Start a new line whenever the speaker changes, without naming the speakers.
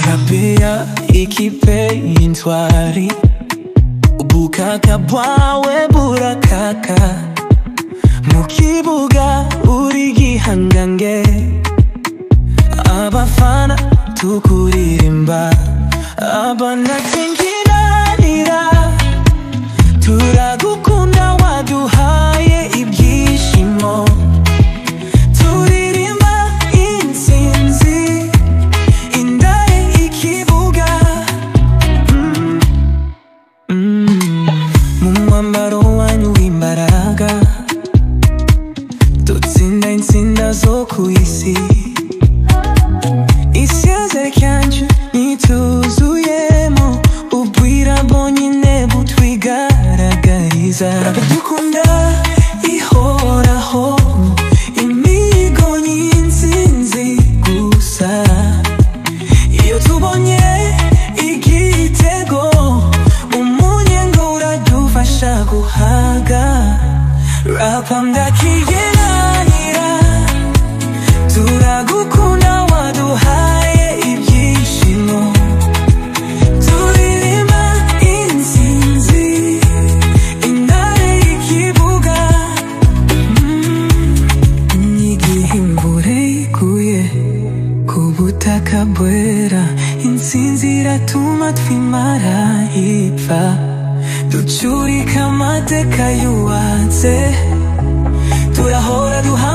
Rabia ikipei ntwari ubukaka bwawe burakaka mu kibuga uri gihangange abafana tukuririmba abana tinginanira turagukunda waduhaye ibyishimo turirimba intsinzi indaye ikibuga mu mwambaro wanyu w'imbaraga dutsinda intsinda zo ku isi icyizere cyacu nituzuyemo ubwira bonyine butwigaragariza dukunda ihoraho imigo y'intsinzi gusa iyo tubonye igitego umunyenga uradufasha guhaga rapa ndakigeranira turagukunda waduhaye ibyishimo turirimba intsinzi intare y'ikibuga n'igihe imvura iguye ku butaka bwera intsinzi iratuma twimara ipfa ducurika amateka yubatse turahora duha